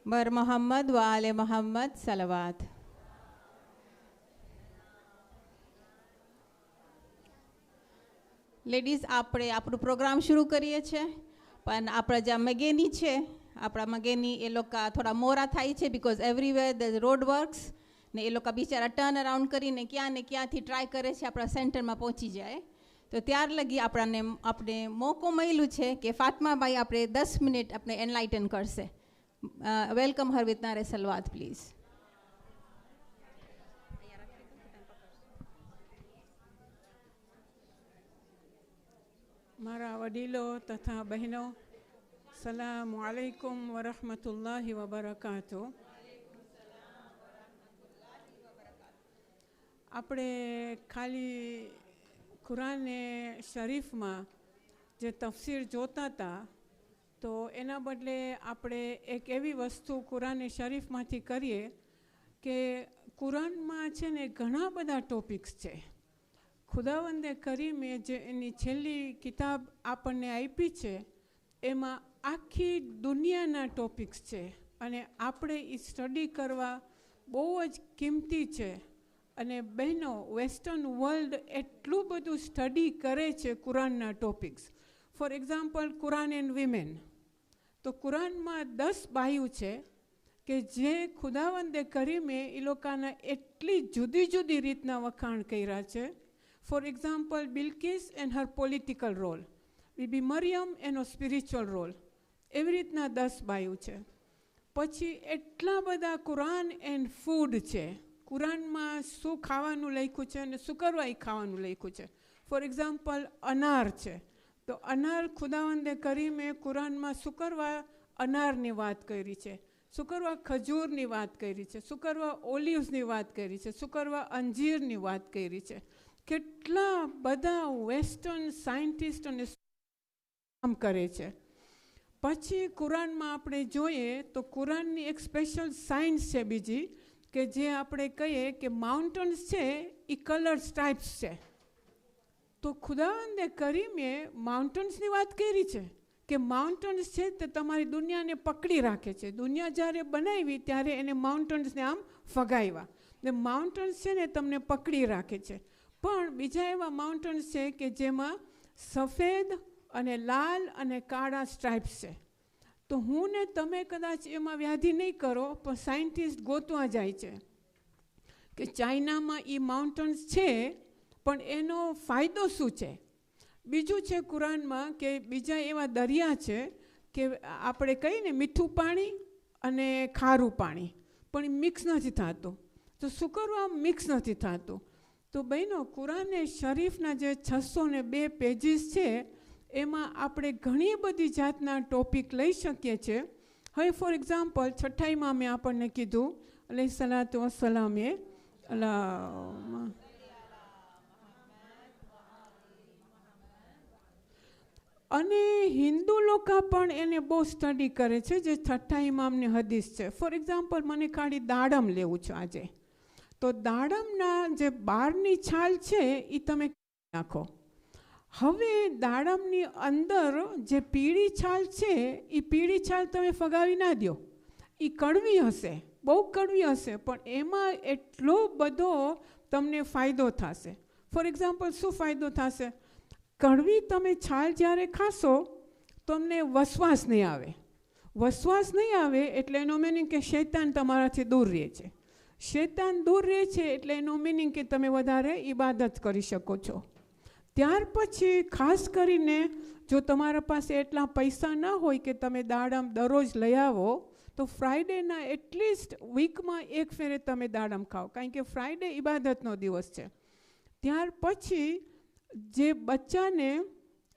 बर मोहम्मद व आले मोहम्मद सलवात। લેડીઝ આપણે આપણું પ્રોગ્રામ શરૂ કરીએ છીએ, પણ આપણા જ્યાં મગેની છે, આપણા મગેની એ લોકો થોડા મોરા થાય છે because everywhere the road works ને એ લોકો બિચારા ટર્ન અરાઉન્ડ કરીને ક્યાં ને ક્યાંથી ટ્રાય કરે છે આપણા સેન્ટરમાં પહોંચી જાય. તો ત્યાર લગી આપણે મોકો મળ્યું છે કે ફાતમાભાઈ આપણે 10 મિનિટ આપણે એનલાઇટન કરશે. વેલકમ હર વિથ નારે સલવાત પ્લીઝ. મારા વડીલો તથા બહેનો, સલામુ અલૈકુમ વરહમતુલ્લાહિ વબરકાતુ. આપણે ખાલી કુરાને શરીફમાં જે તફસીર જોતા હતા, તો એના બદલે આપણે એક એવી વસ્તુ કુરાને શરીફમાંથી કરીએ કે કુરાનમાં છે ને ઘણા બધા ટોપિક્સ છે. ખુદાવંદે કરીમે જે એની છેલ્લી કિતાબ આપણને આપી છે એમાં આખી દુનિયાના ટોપિક્સ છે અને આપણે એ સ્ટડી કરવા બહુ જ કિંમતી છે. અને બહેનો, વેસ્ટર્ન વર્લ્ડ એટલું બધું સ્ટડી કરે છે કુરાનના topics. For example Quran and women. તો કુરાનમાં 10 બાયું છે કે જે ખુદાવંદે કરીમે એ લોકોના એટલી જુદી જુદી રીતના વખાણ કર્યા છે. For example, Bilqis and her political role. Bibi Maryam એનો સ્પિરિચ્યુઅલ રોલ. એવી રીતના 10 બાયું છે. પછી એટલા બધા કુરાન એન્ડ ફૂડ છે. કુરાનમાં શું ખાવાનું લખ્યું છે અને શું કરવા એ ખાવાનું લખ્યું છે. ફોર એક્ઝામ્પલ અનાર છે. તો અનાર ખુદાવંદે કરીમે કુરાનમાં શું કરવા અનારની વાત કરી છે, શું કરવા ખજૂરની વાત કરી છે, શું કરવા ઓલિવ્સની વાત કરી છે, શું કરવા અંજીરની વાત કરી છે. કેટલા બધા વેસ્ટર્ન સાયન્ટિસ્ટ અને કામ કરે છે. પછી કુરાનમાં આપણે જોઈએ તો કુરાનની એક સ્પેશિયલ સાયન્સ છે બીજી, કે જે આપણે કહીએ કે માઉન્ટન્સ છે એ કલર સ્ટાઇપ્સ છે. તો ખુદાવંદે કરીમે માઉન્ટન્સની વાત કરી છે કે માઉન્ટન્સ છે તે તમારી દુનિયાને પકડી રાખે છે. દુનિયા જ્યારે બનાવી ત્યારે એને માઉન્ટન્સને આમ ફગાવ્યા. ને માઉન્ટન્સ છે ને તમને પકડી રાખે છે. પણ બીજા એવા માઉન્ટન્સ છે કે જેમાં સફેદ અને લાલ અને કાળા સ્ટ્રાઇપ્સ છે. તો હું ને તમે કદાચ એમાં વ્યાધિ નહીં કરો, પણ સાયન્ટિસ્ટ ગોતવા જાય છે કે ચાઇનામાં એ માઉન્ટન્સ છે પણ એનો ફાયદો શું છે. બીજું છે કુરાનમાં કે બીજા એવા દરિયા છે કે આપણે કહીએ ને મીઠું પાણી અને ખારું પાણી, પણ એ મિક્સ નથી થતું. તો શું કરવા મિક્સ નથી થતું. તો બહેનો, કુરાને શરીફના જે 602 પેજીસ છે એમાં આપણે ઘણી બધી જાતના ટોપિક લઈ શકીએ છીએ. હવે ફોર એક્ઝામ્પલ 6 ઇમામે આપણને કીધું અલૈહિ સલાતુ વસ્સલામે અને હિન્દુ લોકો પણ એને બહુ સ્ટડી કરે છે, જે 6 ઇમામની હદીસ છે. ફોર એક્ઝામ્પલ મને ખાલી દાડમ લેવું છે આજે, તો દાડમના જે બહારની છાલ છે એ તમે નાખો. હવે દાડમની અંદર જે પીળી છાલ છે એ પીળી છાલ તમે ફગાવી ના દો. એ કડવી હશે, બહુ કડવી હશે, પણ એમાં એટલો બધો તમને ફાયદો થશે. ફોર એક્ઝામ્પલ શું ફાયદો થશે? કડવી તમે છાલ જ્યારે ખાશો તમને વસવાસ નહીં આવે. વસવાસ નહીં આવે એટલે એનો મિનિંગ કે શૈતાન તમારાથી દૂર રહે છે. શૈતાન દૂર રહે છે એટલે એનો મિનિંગ કે તમે વધારે ઇબાદત કરી શકો છો. ત્યાર પછી ખાસ કરીને જો તમારા પાસે એટલા પૈસા ના હોય કે તમે દાડમ દરરોજ લઈ આવો, તો ફ્રાઈડેના એટલીસ્ટ વીકમાં એક ફેરે તમે દાડમ ખાઓ, કારણ કે ફ્રાઈડે ઇબાદતનો દિવસ છે. ત્યાર પછી જે બચ્ચાને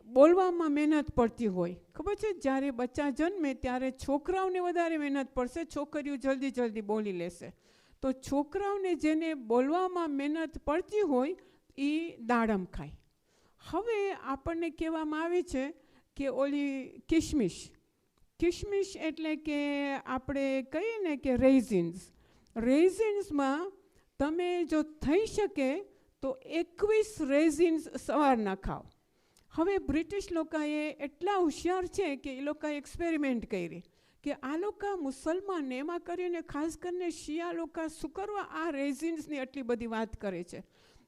બોલવામાં મહેનત પડતી હોય, ખબર છે, જ્યારે બચ્ચા જન્મે ત્યારે છોકરાઓને વધારે મહેનત પડશે, છોકરીઓ જલ્દી જલ્દી બોલી લેશે. તો છોકરાઓને જેને બોલવામાં મહેનત પડતી હોય એ દાડમ ખાય. હવે આપણને કહેવામાં આવે છે કે ઓલી કિશમિશ એટલે કે આપણે કહીએ ને કે રેઝિન્સમાં તમે જો થઈ શકે તો 21 રેઝિન્સ સવારના ખાઓ. હવે બ્રિટિશ લોકોએ એટલા હોશિયાર છે કે એ લોકોએ એક્સપેરિમેન્ટ કરી કે કે આ લોકો મુસલમાન એમાં કરીને ખાસ કરીને શિયા લોકો શું કરવા આ રેઝિન્સની આટલી બધી વાત કરે છે.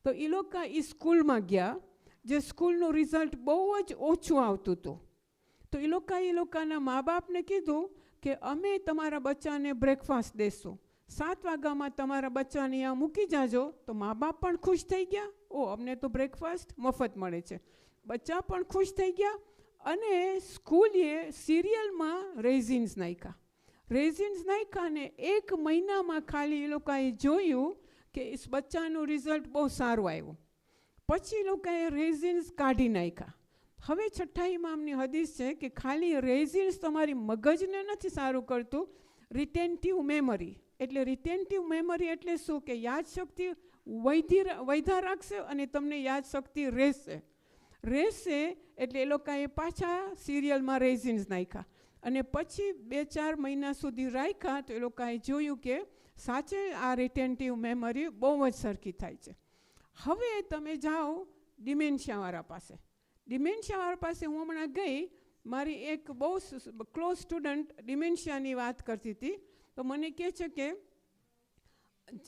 તો એ લોકો એ સ્કૂલમાં ગયા, જે સ્કૂલનું રિઝલ્ટ બહુ જ ઓછું આવતું હતું. તો એ લોકોના મા બાપને કીધું કે અમે તમારા બચ્ચાને બ્રેકફાસ્ટ દેશું, 7 વાગ્યામાં તમારા બચ્ચાને અહીંયા મૂકી જાજો. તો મા બાપ પણ ખુશ થઈ ગયા, અમને તો બ્રેકફાસ્ટ મફત મળે છે. બચ્ચા પણ ખુશ થઈ ગયા. અને સ્કૂલે સિરિયલમાં રેઝિન્સ નાખ્યા ને 1 મહિનામાં ખાલી એ લોકોએ જોયું કે ઇસ બચ્ચાનું રિઝલ્ટ બહુ સારું આવ્યું. પછી એ લોકોએ રેઝિન્સ કાઢી નાખ્યા. હવે 6ઠ્ઠા ઇમામની હદીસ છે કે ખાલી રેઝિન્સ તમારી મગજને નથી સારું કરતું, રિટેન્ટિવ મેમરી. એટલે રિટેન્ટિવ મેમરી એટલે શું કે યાદશક્તિ વૈધા રાખશે અને તમને યાદશક્તિ રહેશે. એટલે એ લોકોએ પાછા સિરિયલમાં રેઝિન્સ નાખ્યા અને પછી 2-4 મહિના સુધી રાખ્યા. તો એ લોકોએ જોયું કે સાચે આ રિટેન્ટિવ મેમરી બહુ જ સરખી થાય છે. હવે તમે જાઓ ડિમેન્શિયાવાળા પાસે. હું હમણાં ગઈ, મારી એક બહુ ક્લોઝ સ્ટુડન્ટ ડિમેન્શિયાની વાત કરતી હતી. તો મને કહે છે કે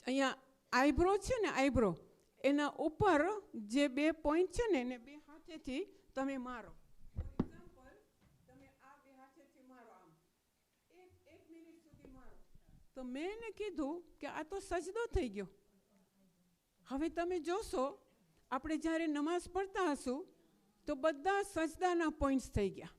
અહીંયા આઈબ્રો છે ને, આઈબ્રો એના ઉપર જે 2 પોઈન્ટ છે ને એને 2 હાથેથી તમે મારો. ફોર એક્ઝામ્પલ, તમે આ 2 હાથેથી મારો, આમ 1 મિનિટ સુધી મારો. તો મેં એને કીધું કે આ તો સજદો થઈ ગયો. હવે તમે જોશો, આપણે જ્યારે નમાઝ પડતા હશું તો બધા સજદાના પોઈન્ટ્સ થઈ ગયા.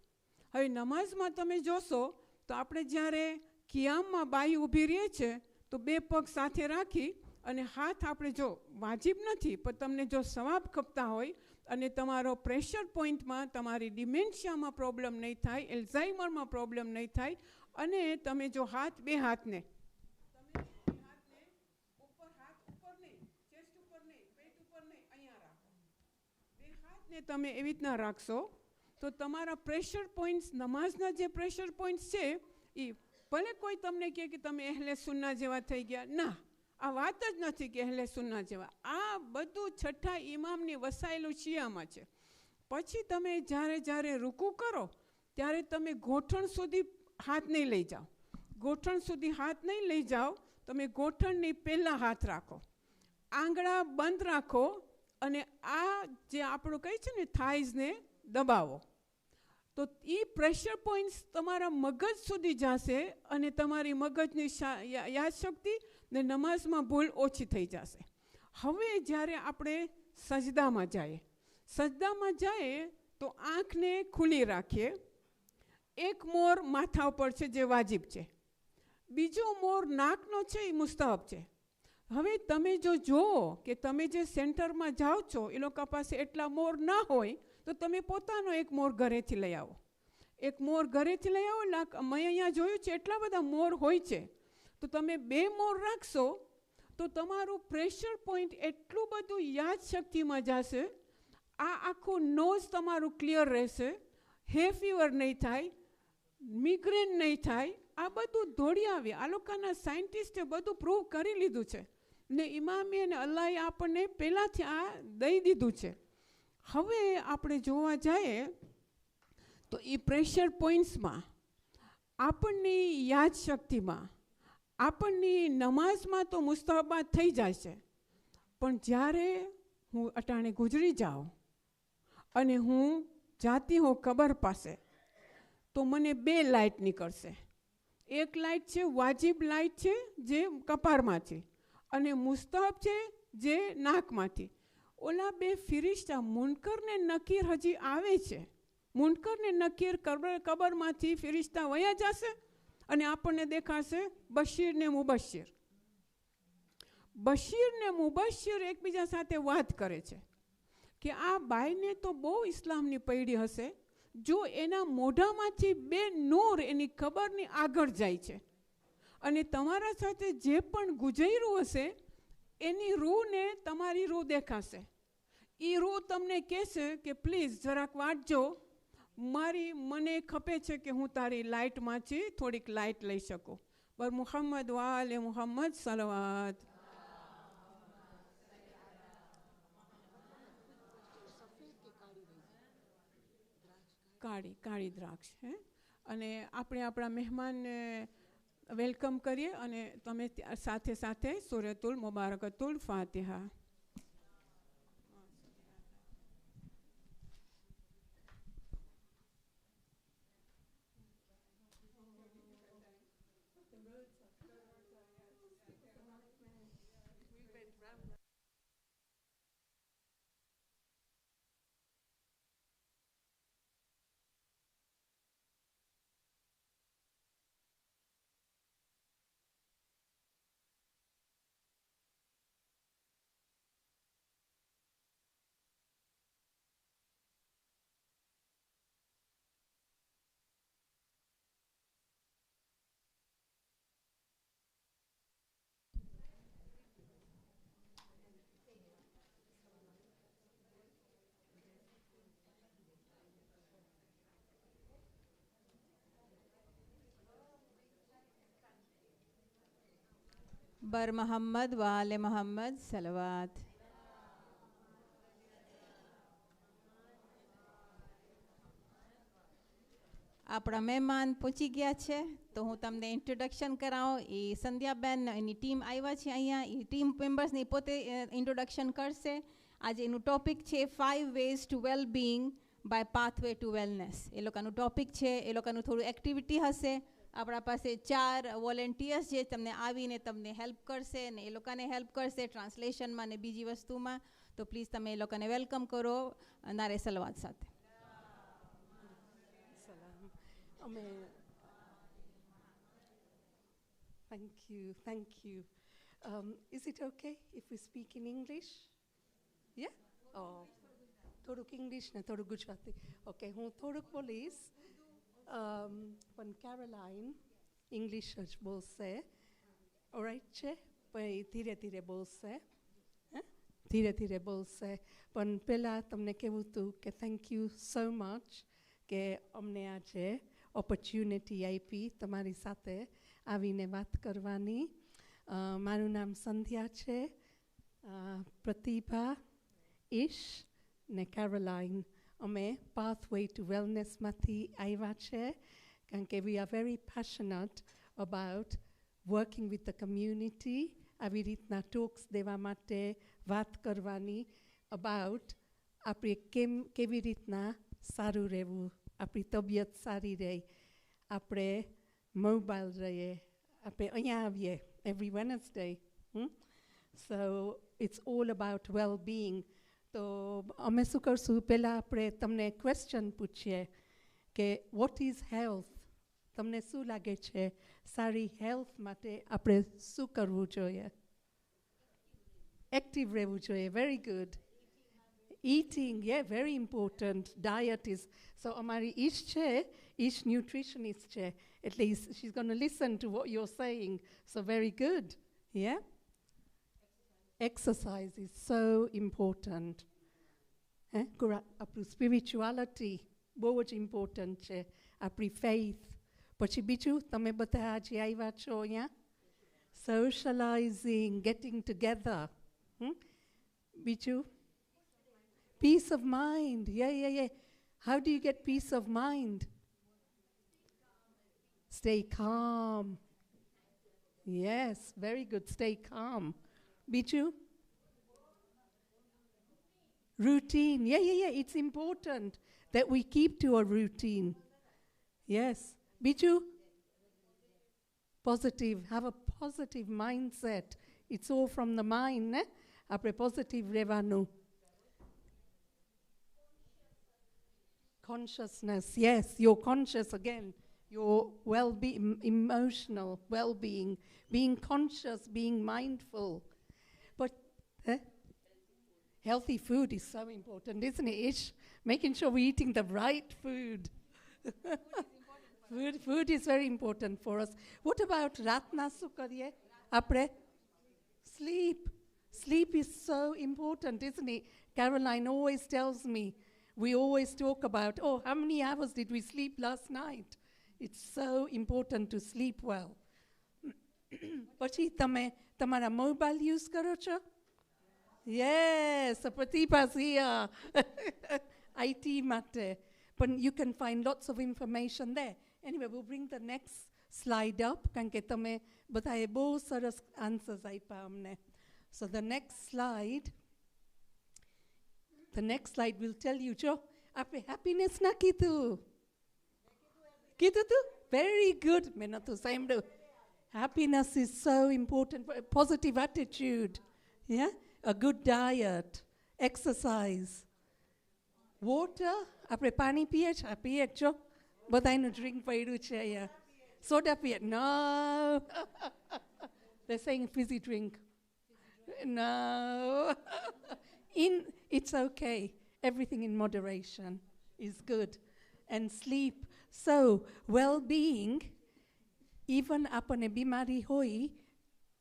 હવે નમાઝમાં તમે જોશો તો આપણે જ્યારે કિયામમાં બાઈ ઊભી રહે છે તો 2 પગ સાથે રાખી અને હાથ આપણે જો વાજિબ નથી, પણ તમને જો સવાબ ખપતા હોય અને તમારો પ્રેશર પોઈન્ટમાં, તમારી ડિમેન્શિયામાં પ્રોબ્લેમ નહીં થાય, એલ્ઝાઇમરમાં પ્રોબ્લેમ નહીં થાય, અને તમે જો બે હાથને ઉપર, હાથ ઉપર નહીં, ચેસ્ટ ઉપર નહીં, પેટ ઉપર નહીં, અહીંયા રાખો. 2 હાથને તમે એવી રીતના રાખશો તો તમારા પ્રેશર પોઈન્ટ્સ, નમાઝના જે પ્રેશર પોઈન્ટ્સ છે એ ભલે કોઈ તમને કહે કે તમે અહેલે સુન્ના જેવા થઈ ગયા, ના, આ વાત જ નથી કે અહેલે સુન્ના જેવા. આ બધું 6ઠ્ઠા ઇમામની વસાયેલું શિયામાં છે. પછી તમે જ્યારે રૂકુ કરો ત્યારે તમે ગોઠણ સુધી હાથ નહીં લઈ જાઓ. તમે ગોઠણની પહેલાં હાથ રાખો, આંગળા બંધ રાખો અને આ જે આપણું કહે છે ને થાઈઝને દબાવો. તો એ પ્રેશર પોઈન્ટ્સ તમારા મગજ સુધી જશે અને તમારી મગજની યાદશક્તિ ને નમાઝમાં ભૂલ ઓછી થઈ જશે. હવે જ્યારે આપણે સજદામાં જઈએ તો આંખને ખુલ્લી રાખીએ. 1 મોર માથા ઉપર છે જે વાજિબ છે, બીજો મોર નાકનો છે એ મુસ્તહબ છે. હવે તમે જો જુઓ કે તમે જે સેન્ટરમાં જાઓ છો એ લોકો પાસે એટલા મોર ના હોય તો તમે પોતાનો 1 મોર ઘરેથી લઈ આવો. 1 મોર ઘરેથી લઈ આવો. મેં અહીંયા જોયું છે એટલા બધા મોર હોય છે. તો તમે 2 મોર રાખશો તો તમારું પ્રેશર પોઈન્ટ એટલું બધું યાદશક્તિમાં જશે. આ આખું નોઝ તમારું ક્લિયર રહેશે, હે ફીવર નહીં થાય, મિગ્રેન નહીં થાય. આ બધું દોડી આવે. આ લોકોના સાયન્ટિસ્ટે બધું પ્રૂવ કરી લીધું છે ને ઇમામી અને અલ્લાહે આપણને પહેલાંથી આ દઈ દીધું છે. હવે આપણે જોવા જઈએ તો એ પ્રેશર પોઈન્ટ્સમાં, આપણની યાદશક્તિમાં, આપણની નમાઝમાં તો મુસ્તહબાત થઈ જાય છે. પણ જ્યારે હું અટાણે ગુજરી જાઉં અને હું જાતી હોઉં કબર પાસે તો મને 2 લાઇટ નીકળશે. એક લાઇટ છે વાજિબ લાઇટ છે જે કપાળમાંથી, અને મુસ્તહબ છે જે નાકમાંથી. ઓલા 2 ફિરિશ્તા મુનકર ને નકીર હજી આવે છે. મુનકર ને નકીર કબરમાંથી ફિરિશ્તા વયા જશે અને આપણને દેખાશે બશીર ને મુબશીર એકબીજા સાથે વાત કરે છે કે આ બાઈને તો બહુ ઇસ્લામની પૈડી હશે જો એના મોઢામાંથી 2 નૂર એની કબરની આગળ જાય છે અને તમારા સાથે જે પણ ગુજર્યું હશે એની રૂહને તમારી રૂહ દેખાશે. એ રૂહ તમને કહેશે કે પ્લીઝ જરાક વાંચજો, મને ખપે છે કે હું તારી લાઇટમાંથી થોડીક લાઇટ લઈ શકું. પર મુહમ્મદ વાલે મુહમ્મદ સલવાત. કાળી દ્રાક્ષ હે અને આપણે આપણા મહેમાનને વેલકમ કરીએ અને તમે સાથે સાથે સૂરતુલ મુબારકતુલ ફાતિહા. बर मोहम्मद वाले मोहम्मद सलवात. આપણા મહેમાન પહોંચી ગયા છે તો હું તમને ઇન્ટ્રોડક્શન કરાવું. એ સંધ્યાબેન એની ટીમ આવ્યા છે અહીંયા. એ ટીમ મેમ્બર્સની પોતે ઇન્ટ્રોડક્શન કરશે. આજે એનું ટોપિક છે 5 ways to well-being by pathway to wellness. એ લોકોનું ટોપિક છે. એ લોકોનું થોડું એક્ટિવિટી હશે. આપણા પાસે 4 વોલેન્ટિયર્સ જે તમને આવીને તમને હેલ્પ કરશે ને એ લોકોને હેલ્પ કરશે ટ્રાન્સલેશનમાં ને બીજી વસ્તુમાં. તો પ્લીઝ તમે એ લોકોને વેલકમ કરો નારે સલવાત સાથે. Thank you. Is it okay if we speak in English? Yeah? Oh, થોડુંક English ને થોડુંક ગુજરાતી. Okay, હું થોડુંક બોલીશ. પણ Caroline English જ બોલશે. Alright છે? પછી ધીરે ધીરે બોલશે. ધીરે ધીરે બોલશે. પણ પહેલાં તમને કહેવું હતું કે થેન્ક યુ સો મચ કે અમને આજે ઓપોર્ચ્યુનિટી આપી તમારી સાથે આવીને વાત કરવાની. મારું નામ સંધ્યા છે, પ્રતિભા, ઈશ ને કેરોલાઇન. અમે પાથવે ટુ વેલનેસમાંથી આવ્યા છે કારણ કે we are very passionate about working with the community. આવી રીતના ટોક્સ દેવા માટે વાત કરવાની અબાઉટ આપણે કેવી રીતના સારું રહેવું, આપણી તબિયત સારી રહે, આપણે મોબાઈલ રહીએ, આપણે અહીંયા આવીએ every Wednesday. So it's all about well-being. તો અમે શું કરશું, પહેલાં આપણે તમને ક્વેશ્ચન પૂછીએ કે વોટ ઇઝ હેલ્થ. તમને શું લાગે છે સારી હેલ્થ માટે આપણે શું કરવું જોઈએ? એક્ટિવ રહેવું જોઈએ. Very good. Eating, yeah, very important. Diet is, so amari ish che, ish nutritionist che. At least she's going to listen to what you're saying. So very good, yeah? Exercise is so important. Apru spirituality, both important che. Apri faith. Pachi bichu, tame bata aji aiva cho, yeah? Socializing, getting together. Bichu? Peace of mind. Yeah. How do you get peace of mind? Stay calm. Yes, very good. Stay calm. Biju? Routine. Yeah. It's important that we keep to a routine. Yes. Biju? Positive. Have a positive mindset. It's all from the mind. Apre positive revanu. Consciousness, yes, you're conscious again. Your well-being, emotional well-being, being conscious, being mindful. But healthy food is so important, isn't it, Ish? Making sure we're eating the right food. Food is very important for us. What about Ratna Sukariye? Apre? Sleep. Sleep is so important, isn't it? Caroline always tells me, we always talk about, oh, how many hours did we sleep last night? It's so important to sleep well. Pachi tame tamara mobile use karo cho? Yes, Pratibha's here. IT mate. But you can find lots of information there. Anyway, we'll bring the next slide up. કારણ કે તમે બધાએ બહુ સરસ answers આપ્યા અમને. So the next slide will tell you, જો આપણે happiness ના કીધું. કીધું તું? Very good. મેં નહોતું સાંભળ્યું. Happiness is so important. A positive attitude. Yeah? A good diet. Exercise. Water. આપણે પાણી પીએ છે? પીએ છો? બધાનું drink પડ્યું છે અહીંયા. Soda PA? No. They're saying fizzy drink. No. It's okay. Everything in moderation is good. And sleep. So, well-being, even apane bimari hoi,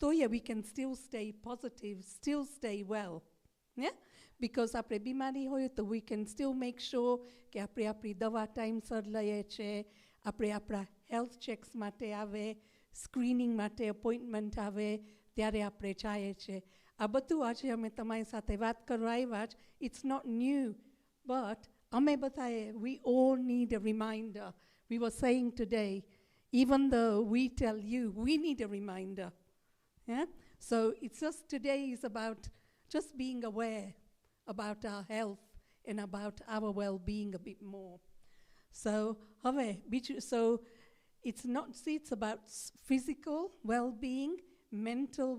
toya we can still stay positive, still stay well. Yeah? Because apne bimari hoi, so we can still make sure ke apri dawa time sar laye che, apra health checks mate ave, screening mate appointment ave, ત્યારે આપણે ચાહીએ છીએ. આ બધું આજે અમે તમારી સાથે વાત કરવા આવ્યા જ. It's not new, but અમે બધાએ, we all need a reminder. We were saying today, even though we tell you, we need a reminder. Yeah? So it's just today is about just being aware about our health and about our well-being a bit more. So, it's not, see, it's about physical well-being, mental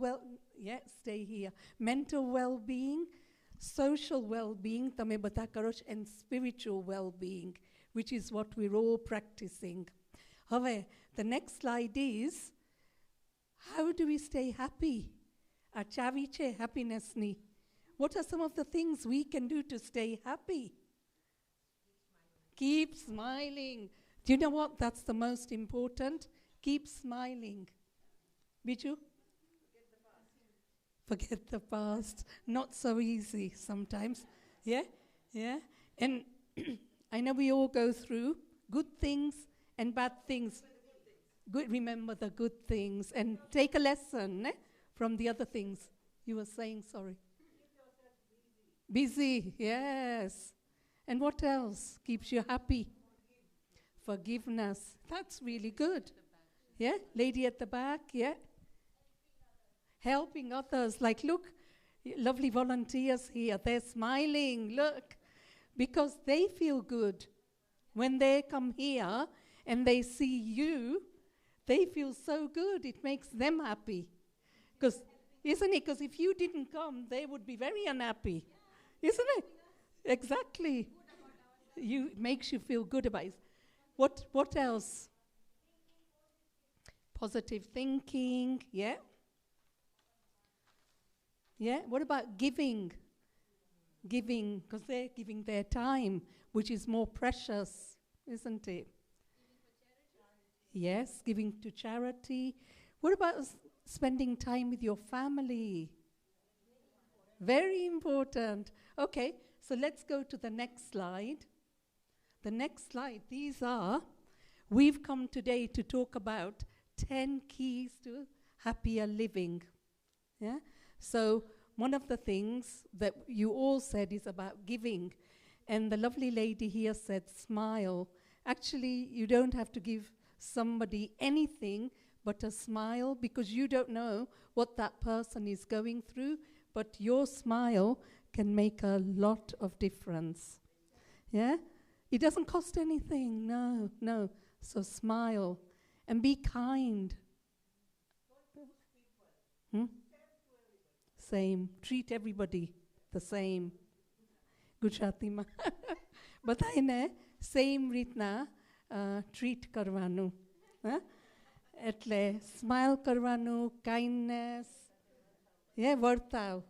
stay here. Mental well-being, social well-being, tame bata karo છો, and spiritual well-being, which is what we're all practicing. હવે, the next slide is, how do we stay happy? આ ચાવી છે happiness ni. What are some of the things we can do to stay happy? Keep smiling. Do you know what? That's the most important. Keep smiling. Biju? Forget the past. Not so easy sometimes. Yeah? Yeah? And I know we all go through good things and bad things. Good, remember the good things and take a lesson from the other things. You were saying, sorry. Busy, yes. And what else keeps you happy? Forgiveness. That's really good. Yeah? Lady at the back, yeah? Helping others. Like, look, lovely volunteers here. They're smiling, look. Because they feel good. When they come here and they see you, they feel so good. It makes them happy. Because, isn't it? Because if you didn't come, they would be very unhappy. Isn't it? Exactly. It makes you feel good about it. What else? Positive thinking, yeah? Yeah? What about giving? Giving, because they're giving their time, which is more precious, isn't it? Yes, giving to charity. What about spending time with your family? Very important. Okay, so let's go to the next slide. The next slide, we've come today to talk about 10 keys to happier living. Yeah? So one of the things that you all said is about giving. And the lovely lady here said smile. Actually, you don't have to give somebody anything but a smile, because you don't know what that person is going through, but your smile can make a lot of difference. Yeah? It doesn't cost anything, no. So smile and be kind. Same. Treat everybody the same. Gujarati ma. બધાને same રીતના treat કરવાનું. એટલે smile કરવાનું, kindness, વર્તાવ,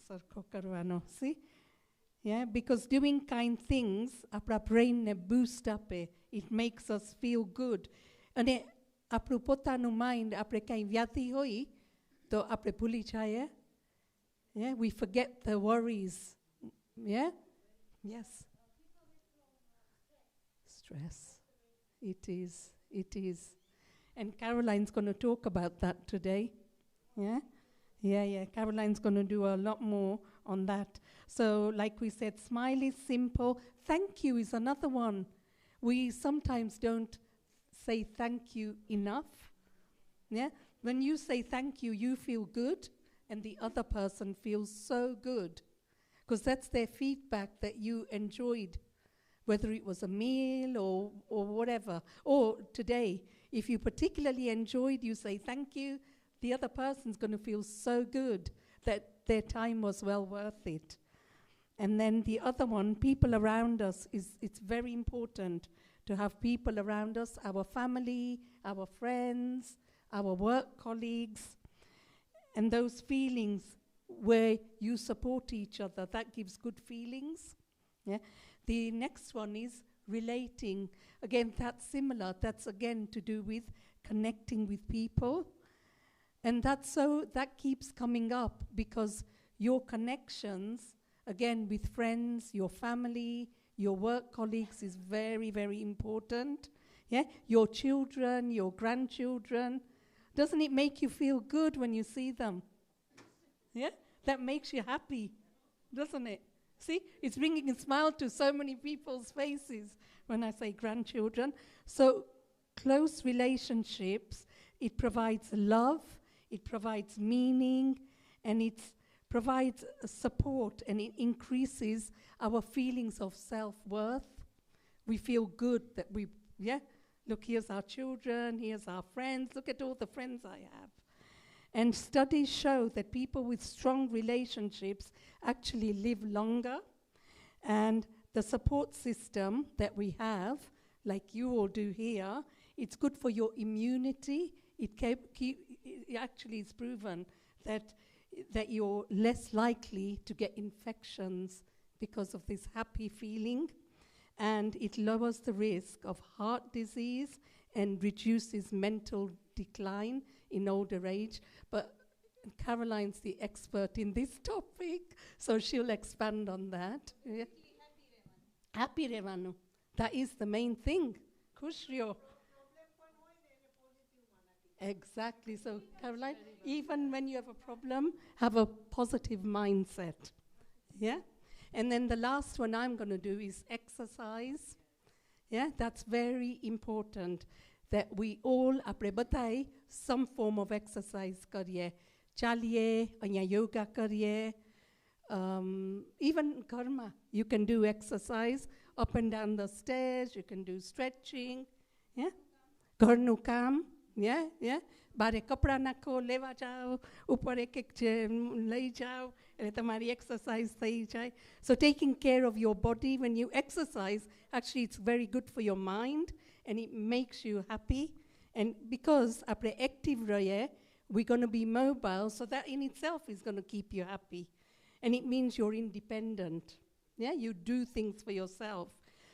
સરખો કરવાનો. See? Yeah, because doing kind things, આપણા બ્રેઇનને boost આપે. It makes us feel good. અને આપણું પોતાનું માઇન્ડ, આપણે કાંઈ વ્યાધિ હોય તો આપણે ભૂલી જઈએ. Yeah, we forget the worries. Yeah? Yes. Stress. It is. And Caroline's going to talk about that today. Yeah? Yeah. Caroline's going to do a lot more on that. So, like we said, smile is simple. Thank you is another one. we sometimes don't say thank you enough. Yeah? When you say thank you, you feel good, and the other person feels so good, because that's their feedback that you enjoyed, whether it was a meal or whatever. Or today, if you particularly enjoyed, you say thank you, the other person's going to feel so good that their time was well worth it. And then the other one, people around us, it's very important to have people around us, our family, our friends, our work colleagues, and those feelings where you support each other, that gives good feelings. Yeah. The next one is relating. Again, that's similar. That's again to do with connecting with people. And that keeps coming up because your connections, again, with friends, your family, your work colleagues is very, very important. Yeah? Your children, your grandchildren. Doesn't it make you feel good when you see them? Yeah? That makes you happy, doesn't it? See, it's bringing a smile to so many people's faces when I say grandchildren. So close relationships, it provides love, it provides meaning, and it provides support, and it increases our feelings of self-worth. We feel good that look, here's our children, here's our friends, look at all the friends I have. And studies show that people with strong relationships actually live longer. And the support system that we have, like you all do here, it's good for your immunity. It actually is proven that you're less likely to get infections because of this happy feeling. And it lowers the risk of heart disease and reduces mental decline in older age. But Caroline's the expert in this topic, so she'll expand on that. Yeah. Happy Revanu. That is the main thing. Kushrio. Exactly. So, Caroline, even when you have a problem, have a positive mindset. Yeah? And then the last one I'm going to do is exercise. Yeah? That's very important. That we all apre some form of exercise kariye. Chaliye, anya yoga kariye. Even karma, you can do exercise up and down the stairs. You can do stretching. Yeah? Garnu kam. Yeah, yeah. Bare kapra nakho, leva jao, upar ek lai jao, and tamari exercise thai jai. So taking care of your body when you exercise, actually it's very good for your mind, and it makes you happy. And because apre active raye, we're going to be mobile, so that in itself is going to keep you happy. And it means you're independent. Yeah, you do things for yourself.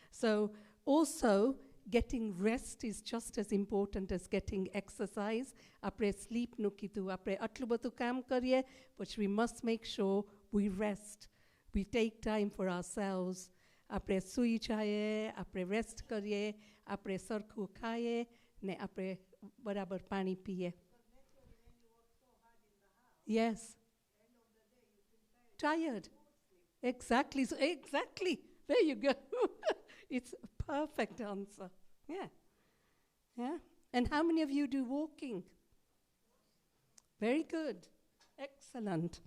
So also, getting rest is just as important as getting exercise. Apre sleep nukitu, apre atlubatu kam kariye, but we must make sure we rest. We take time for ourselves. Apre sui chaye, apre rest kariye, apre sarkhu khaye, ne apre barabar pani piye. Yes. Tired. Exactly. So exactly. There you go. It's a perfect answer. Yeah. Yeah. And how many of you do walking? Very good. Excellent.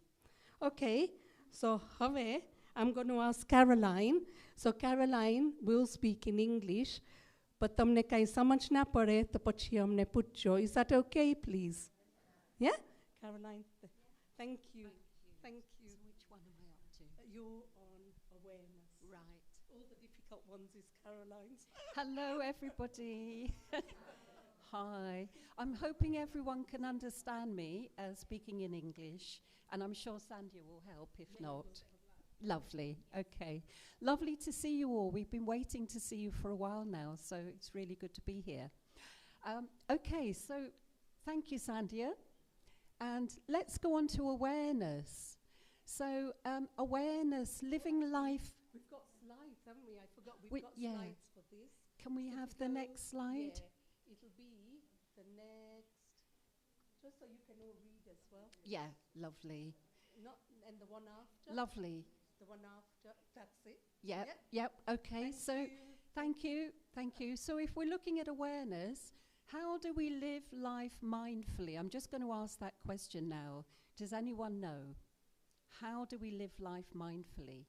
Okay. So Have, I'm going to ask Caroline. So Caroline will speak in English, but tamne kai samajh na pade to pachi humne pucho. Is that okay, please? Yeah? Caroline, thank you. Thank you. So which one am I up to? You're on awareness. Right. All the difficult ones is Caroline's. Hello, everybody. Hi. I'm hoping everyone can understand me speaking in English, and I'm sure Sandhya will help if not. Lovely. Okay. Lovely to see you all. We've been waiting to see you for a while now, so it's really good to be here. Okay, so thank you, Sandhya. And let's go on to awareness. So awareness, living life. We've got slides, haven't we? I forgot we've got slides for this. Can we have the next slide? Yeah, it'll be the next, just so you can all read as well. Yeah, lovely. And the one after. Lovely. The one after, that's it. Yep, okay. Thank So you. Thank you, thank you. So if we're looking at awareness, how do we live life mindfully? I'm just going to ask that question now. Does anyone know? How do we live life mindfully?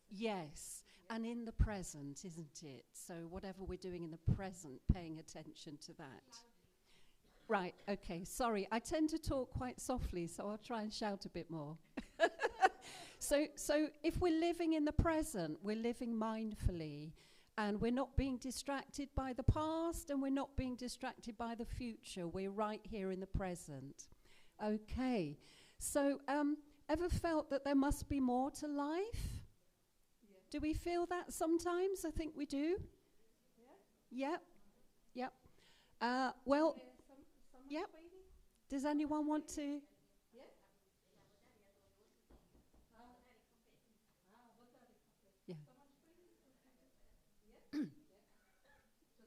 Yes, and in the present, isn't it? So whatever we're doing in the present, paying attention to that. Right, okay, sorry. I tend to talk quite softly, so I'll try and shout a bit more. So if we're living in the present, we're living mindfully, and we're not being distracted by the past, and we're not being distracted by the future. We're right here in the present. Okay, so ever felt that there must be more to life? Yeah. Do we feel that sometimes? I think we do. Yeah. Yep. Well, yep. Does anyone want to?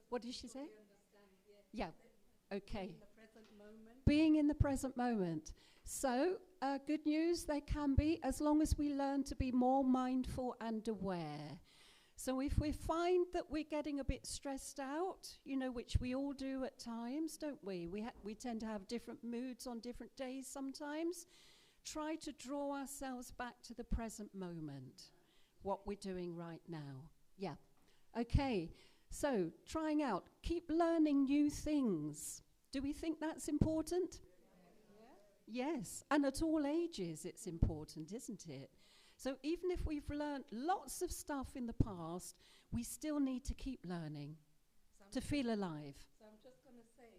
What did she say? Yeah, okay. Being in the present moment. So, good news, there can be, as long as we learn to be more mindful and aware. So if we find that we're getting a bit stressed out, you know, which we all do at times, don't we? We tend to have different moods on different days sometimes. Try to draw ourselves back to the present moment, what we're doing right now. Yeah, okay. So, trying out, keep learning new things. Do we think that's important? Yeah. Yes, and at all ages it's important, isn't it? So even if we've learned lots of stuff in the past, we still need to keep learning to feel alive. So I'm just going to say,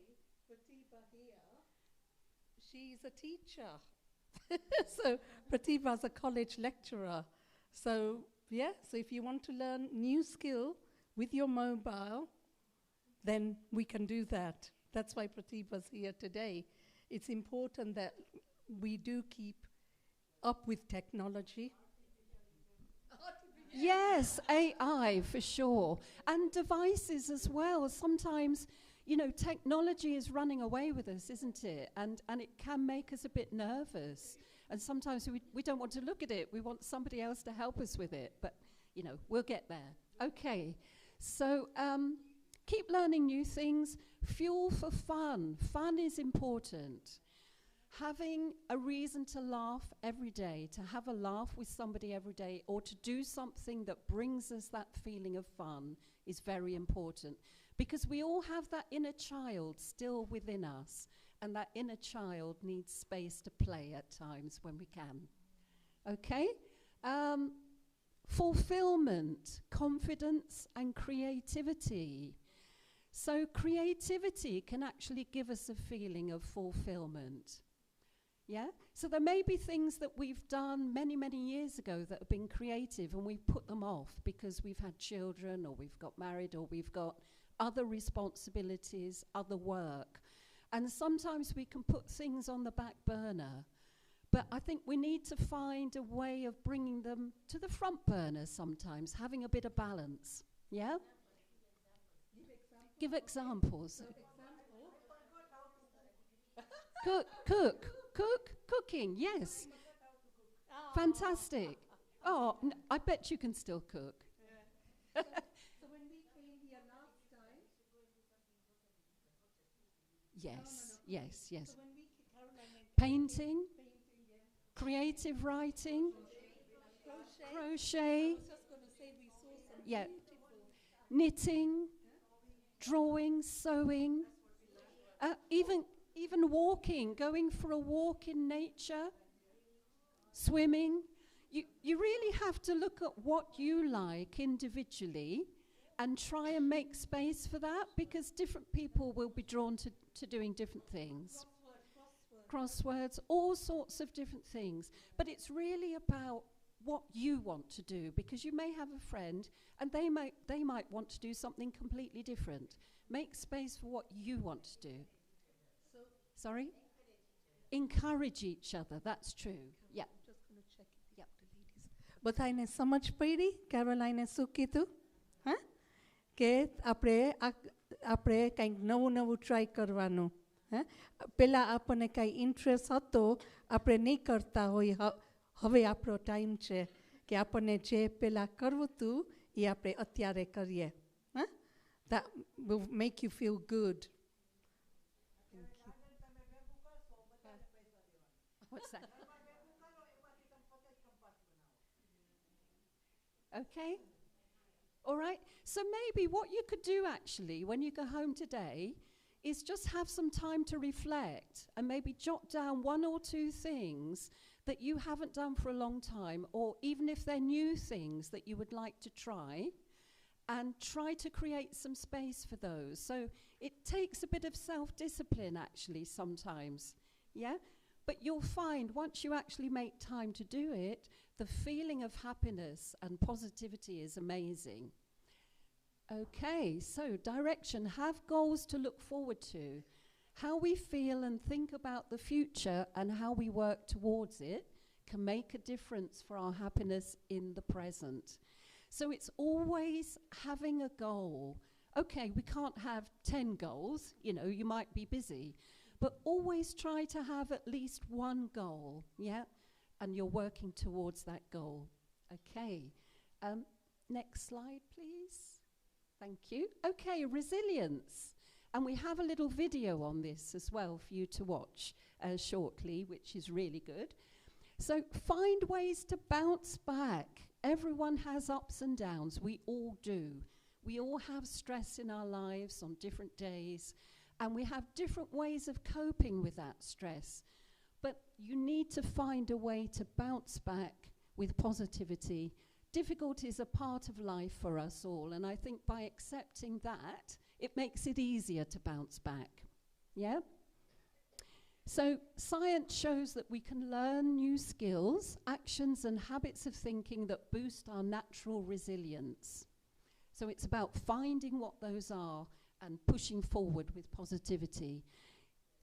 Pratibha here, she's a teacher. So Pratibha's a college lecturer. So, yeah, so if you want to learn new skill, with your mobile, then we can do that. That's why Pratibha's here today. It's important that we do keep up with technology. Yes, AI for sure. And devices as well. Sometimes, you know, technology is running away with us, isn't it? And it can make us a bit nervous. And sometimes we don't want to look at it. We want somebody else to help us with it. But, you know, we'll get there. Okay. So keep learning new things. Fuel for fun. Fun is important. Having a reason to laugh every day, to have a laugh with somebody every day, or to do something that brings us that feeling of fun is very important. Because we all have that inner child still within us, and that inner child needs space to play at times when we can. Okay? Fulfillment, confidence, and creativity. So creativity can actually give us a feeling of fulfillment. Yeah? So there may be things that we've done many, many years ago that have been creative, and we've put them off because we've had children, or we've got married, or we've got other responsibilities, other work. And sometimes we can put things on the back burner. But I think we need to find a way of bringing them to the front burner sometimes, having a bit of balance. Yeah? Give examples. Cooking, yes. Fantastic. Oh, I bet you can still cook. So when we came here last time... Yes. So when we Painting, creative writing, crochet. I was just going to say we saw some beautiful... Knitting, drawing, sewing, even walking, going for a walk in nature, swimming. You really have to look at what you like individually and try and make space for that, because different people will be drawn to doing different things. Crosswords, all sorts of different things. But it's really about what you want to do, because you may have a friend and they might want to do something completely different. Make space for what you want to do. Sorry? Encourage each other, that's true. Yeah. I'm just going to check it. Yeah, the ladies. બધાને સમજ પડી કેરોલાઇને શું કીધું? હા? કે આપણે કંઈક નવું ટ્રાય કરવાનું. હા? પહેલાં આપણને કાંઈ ઇન્ટરેસ્ટ હતો, આપણે નહીં કરતા હોય, હવે આપણો ટાઈમ છે કે આપણને જે પહેલાં કરવું હતું એ આપણે અત્યારે કરીએ. હા, that will make you feel good. What's that? Okay. All right. So maybe what you could do actually when you go home today is just have some time to reflect and maybe jot down one or two things that you haven't done for a long time, or even if they're new things that you would like to try, and try to create some space for those. So it takes a bit of self-discipline actually sometimes, yeah? But you'll find once you actually make time to do it, the feeling of happiness and positivity is amazing. Okay, so direction, have goals to look forward to. How we feel and think about the future and how we work towards it can make a difference for our happiness in the present. So it's always having a goal. Okay, we can't have 10 goals, you know, you might be busy, but always try to have at least one goal, yeah? And you're working towards that goal. Okay, next slide, please. Thank you. Okay, resilience. And we have a little video on this as well for you to watch shortly, which is really good. So find ways to bounce back. Everyone has ups and downs. We all do. We all have stress in our lives on different days, and we have different ways of coping with that stress. But you need to find a way to bounce back with positivity. Difficulties are part of life for us all, and I think by accepting that, it makes it easier to bounce back. Yeah? So science shows that we can learn new skills, actions and habits of thinking that boost our natural resilience. So it's about finding what those are and pushing forward with positivity.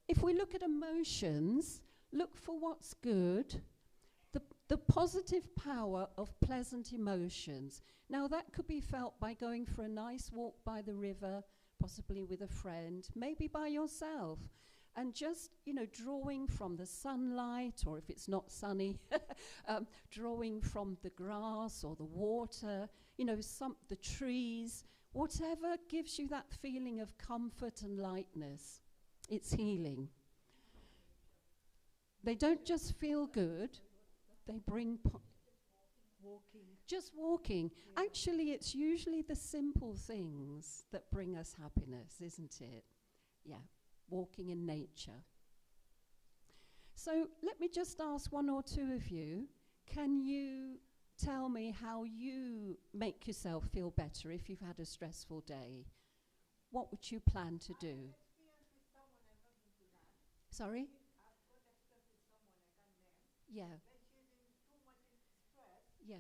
If we look at emotions, look for what's good, the positive power of pleasant emotions. Now that could be felt by going for a nice walk by the river, possibly with a friend, maybe by yourself, and just, you know, drawing from the sunlight, or if it's not sunny, drawing from the grass or the water, you know, the trees, whatever gives you that feeling of comfort and lightness. It's healing. They don't just feel good, they bring walking. Just walking. Yeah. Actually, it's usually the simple things that bring us happiness, isn't it? Yeah, walking in nature. So let me just ask one or two of you, can you tell me how you make yourself feel better if you've had a stressful day? What would you plan to do? Sorry? Yeah. Yeah.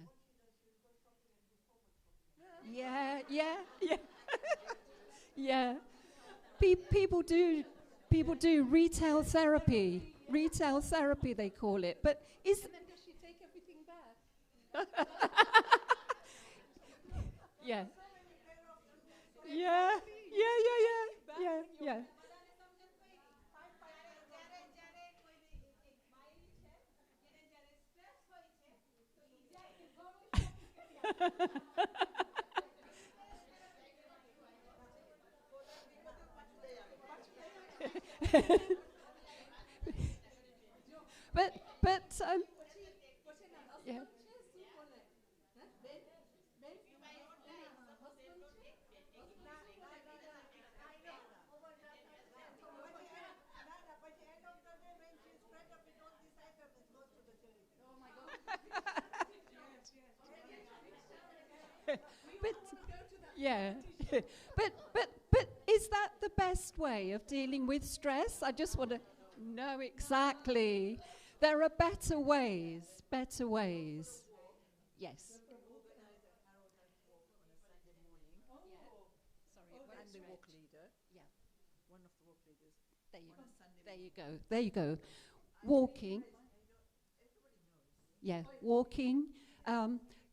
Yeah, yeah, yeah. Yeah. People do retail therapy. Retail therapy, they call it. But is... And then does she take everything back? Yeah. Yeah, yeah. but yeah. Yeah, but is that the best way of dealing with stress? I just want to know exactly. There are better ways. Yes. And the walk leader. Yeah. One of the walk leaders. There you go. Walking. Yeah, walking.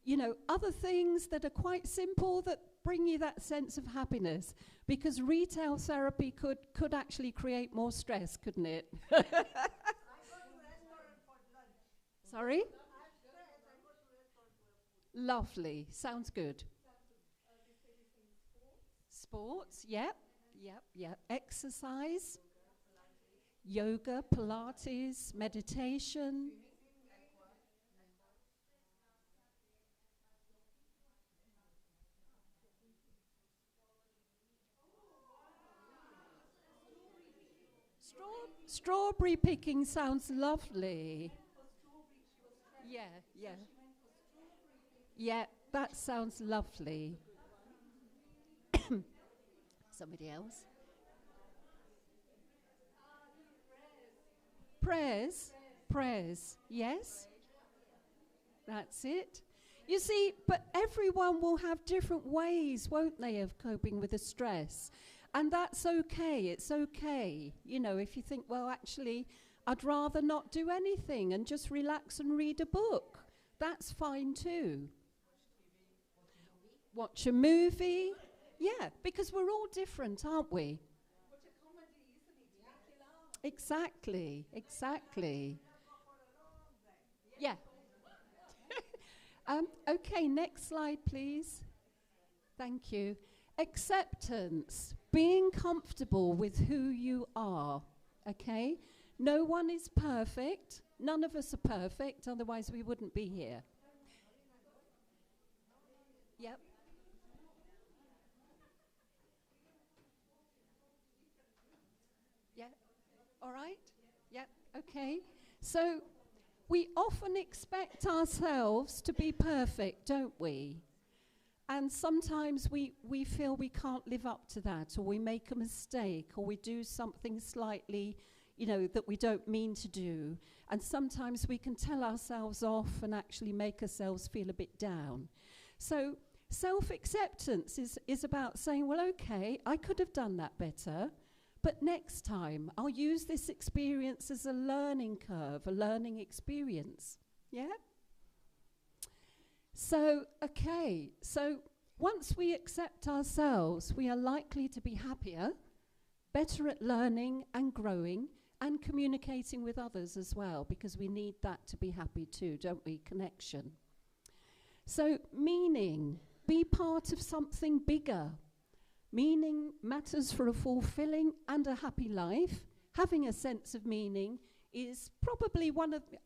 You know, other things that are quite simple that bring you that sense of happiness, because retail therapy could actually create more stress, couldn't it? I go to restaurant for lunch. Sorry? I go to restaurant Lovely. Sounds good. Sports, yep, yep, yep. Exercise, yoga, Pilates, meditation. Strawberry picking sounds lovely. Yeah, yeah. Yeah, that sounds lovely. Somebody else? Prayers, prayers, yes. That's it. You see, but everyone will have different ways, won't they, of coping with the stress? And that's okay. It's okay. You know, if you think, well, actually, I'd rather not do anything and just relax and read a book, that's fine too. Watch a movie. Yeah, because we're all different, aren't we? Exactly, exactly. Yeah. Okay, next slide, please. Thank you. Acceptance, being comfortable with who you are, okay? No one is perfect. None of us are perfect, otherwise we wouldn't be here. Yep. Yeah. All right. Yep. Okay. So we often expect ourselves to be perfect, don't we? And sometimes we feel we can't live up to that, or we make a mistake, or we do something slightly, you know, that we don't mean to do. And sometimes we can tell ourselves off and actually make ourselves feel a bit down. So self-acceptance is about saying, well, okay, I could have done that better, but next time I'll use this experience as a learning curve, a learning experience. Yeah? So, okay, so once we accept ourselves, we are likely to be happier, better at learning and growing and communicating with others as well, because we need that to be happy too, don't we? Connection. So, meaning, be part of something bigger. Meaning matters for a fulfilling and a happy life. Having a sense of meaning is probably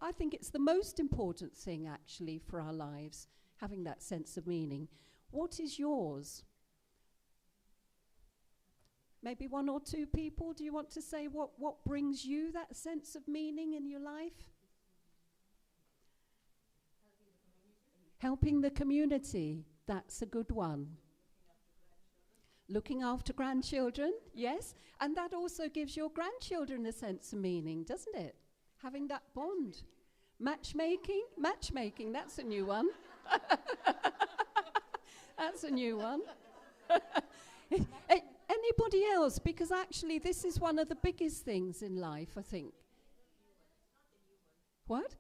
I think it's the most important thing actually for our lives, having that sense of meaning. What is yours? Maybe one or two people, do you want to say what brings you that sense of meaning in your life? Helping the community, that's a good one. Looking after grandchildren, yes, and that also gives your grandchildren a sense of meaning, doesn't it? Having that bond. Matchmaking, that's a new one. That's a new one. Anybody else? Because actually this is one of the biggest things in life, I think. What?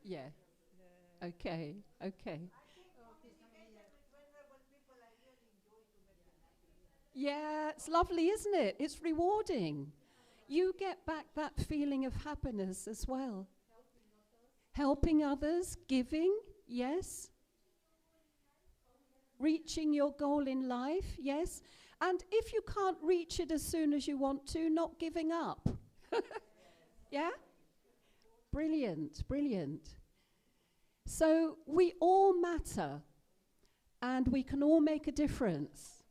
Yeah. Okay, okay. Yeah, it's lovely, isn't it? It's rewarding. You get back that feeling of happiness as well. Helping others, giving, yes. Reaching your goal in life, yes. And if you can't reach it as soon as you want to, not giving up. Yeah? Brilliant, brilliant. So we all matter, and we can all make a difference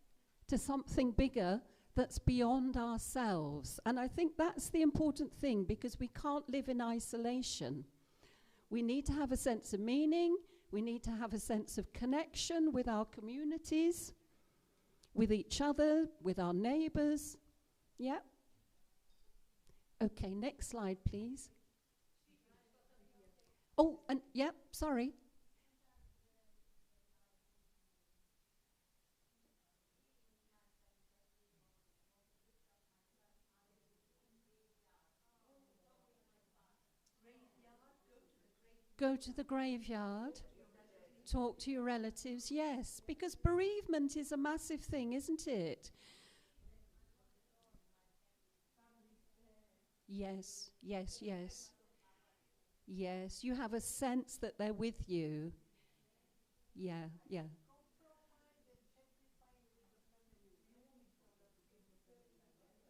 to something bigger that's beyond ourselves. And I think that's the important thing, because we can't live in isolation. We need to have a sense of meaning. We need to have a sense of connection with our communities, with each other, with our neighbors. Yeah? Okay, next slide, please. Oh, and yeah, sorry. Go to the graveyard. Talk to your relatives, yes, because bereavement is a massive thing, isn't it? Yes, yes, yes. Yes, you have a sense that they're with you. Yeah, yeah.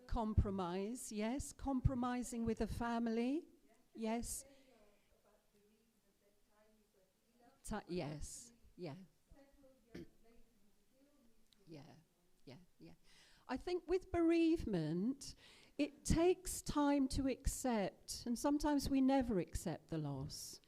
Compromise, yes. Compromising with a family, yes. Yes, yeah. Yeah, yeah, yeah. I think with bereavement, it takes time to accept, and sometimes we never accept the loss.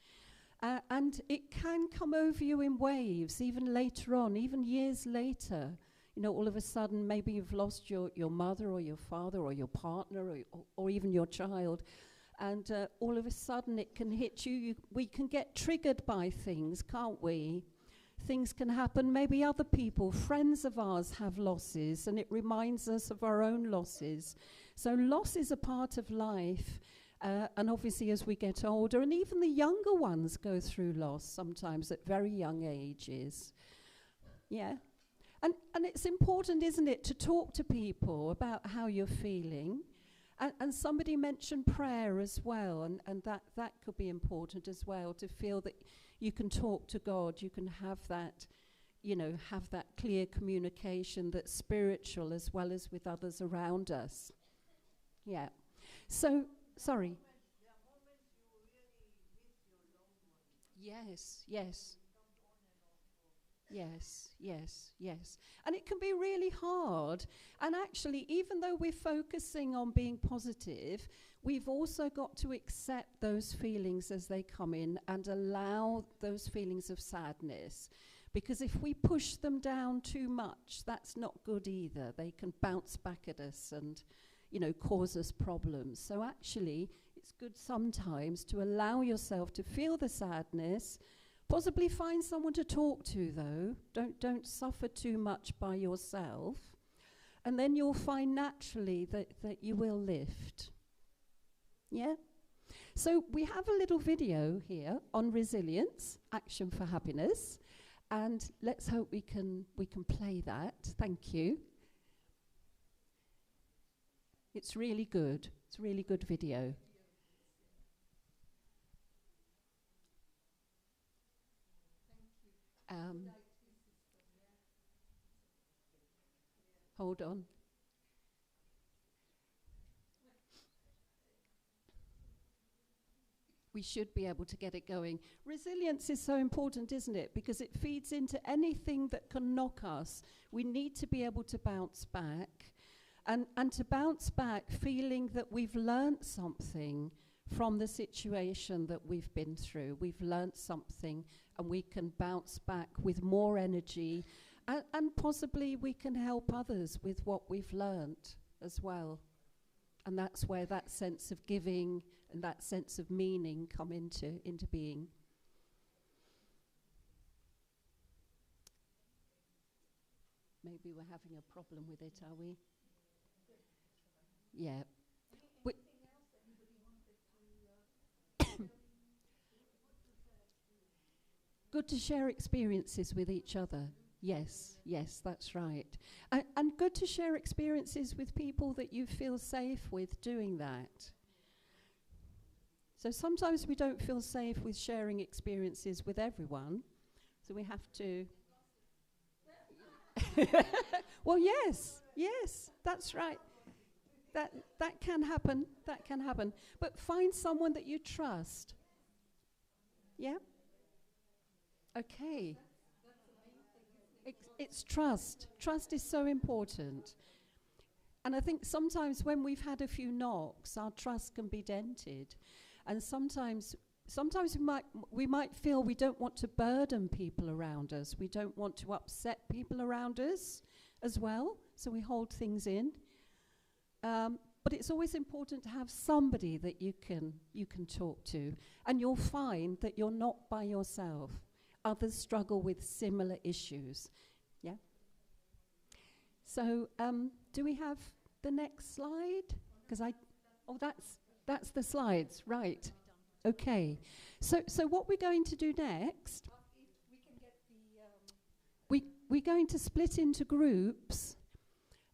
And it can come over you in waves, even later on, even years later. You know, all of a sudden, maybe you've lost your mother or your father or your partner or even your child. And all of a sudden, it can hit you. We can get triggered by things, can't we? Things can happen. Maybe other people, friends of ours, have losses, and it reminds us of our own losses. So loss is a part of life. And obviously, as we get older, and even the younger ones go through loss sometimes at very young ages. Yeah. And it's important, isn't it, to talk to people about how you're feeling. And somebody mentioned prayer as well, and that could be important as well, to feel that you can talk to God, you can have that, you know, have that clear communication that's spiritual as well as with others around us. Yeah. So, sorry. Yes, yes. Yes, yes, yes. And it can be really hard. And actually, even though we're focusing on being positive, we've also got to accept those feelings as they come in and allow those feelings of sadness. Because if we push them down too much, that's not good either. They can bounce back at us and, you know, cause us problems. So actually, it's good sometimes to allow yourself to feel the sadness. Possibly find someone to talk to, though. Don't suffer too much by yourself. And then you'll find naturally that you will lift. Yeah? So we have a little video here on resilience, action for happiness. And let's hope we can play that. Thank you. It's really good. It's a really good video. Hold on. We should be able to get it going. Resilience is so important, isn't it? Because it feeds into anything that can knock us. We need to be able to bounce back. And to bounce back feeling that we've learnt something from the situation that we've been through. We've learnt something and we can bounce back with more energy. And possibly we can help others with what we've learnt as well. And that's where that sense of giving and that sense of meaning come into being. Maybe we're having a problem with it, are we? Yeah. Good to share experiences with each other. Yes, yes, that's right. And good to share experiences with people that you feel safe with doing that. So sometimes we don't feel safe with sharing experiences with everyone, so we have to... Well, yes, that's right. That can happen, But find someone that you trust. Yeah? Okay. It's trust. Trust is so important. And I think sometimes when we've had a few knocks, our trust can be dented. And sometimes we might feel we don't want to burden people around us. We don't want to upset people around us as well. So we hold things in. But it's always important to have somebody that you can talk to. And you'll find that you're not by yourself. Others struggle with similar issues. Yeah? So do we have the next slide? That's the slides, right. Okay. So what we're going to do next, we're going to split into groups,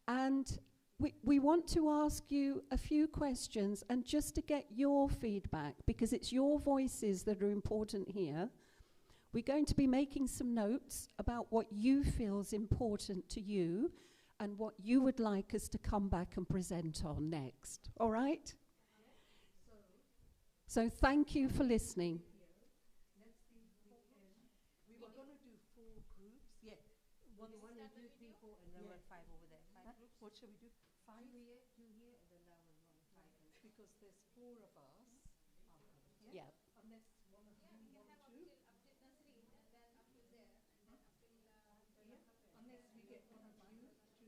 and we want to ask you a few questions and just to get your feedback, because it's your voices that are important here. We're going to be making some notes about what you feel is important to you and what you would like us to come back and present on next. All right? So thank you for listening. We were going to do 4 groups. Yeah. One in here, 3, 4, and then we're 5 over there. 5 groups? What shall we do? 5 here, 2 here, and then that one, 5. Because there's 4 of us. Yeah. Unless one of you want to. Unless we get one of you to,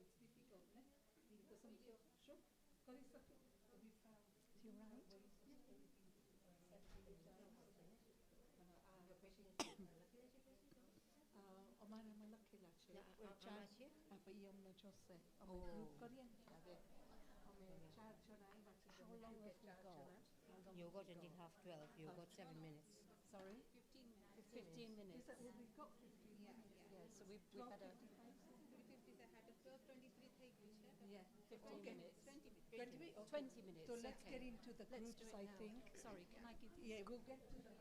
it's difficult, ne? Because some sure. Kali sakit, we found. You're right. અમારા માં લખેલા છે આપણે ઈ અમને જોશે અમે group કરીએ ને ત્યારે અમે 4 જણા આવ્યા છે How long have we got? You got until half 12. You've got 7 minutes. Sorry? 15 minutes. we've got 15 minutes. Yeah, so we've had a 15 minutes. 20 minutes. 20 minutes. So let's okay. get into the Let's groups, do it I now. think. Sorry, can I give you? Yeah, we'll get to the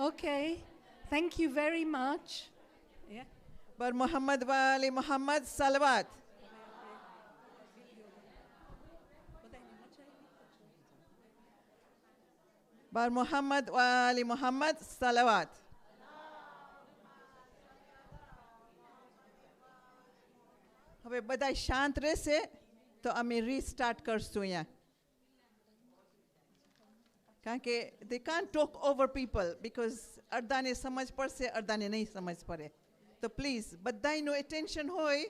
Okay. Thank you very much. Yeah. बर मोहम्मद वाली मोहम्मद सलवात बर मोहम्मद वाली मोहम्मद सलवात હવે બધા શાંત રહેશે તો અમે રીસ્ટાર્ટ કરશું અહીંયા કારણ કે they can't talk over people because અડધાને સમજ પડશે અડધાને નહીં સમજ પડે તો પ્લીઝ બધાયનું એટેન્શન હોય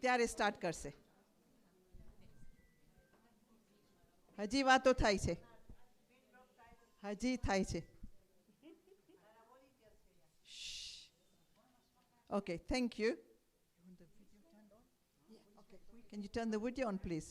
ત્યારે સ્ટાર્ટ કરશે હજી વાતો થાય છે હજી થાય છે Okay, thank you. Can you turn the video on, please?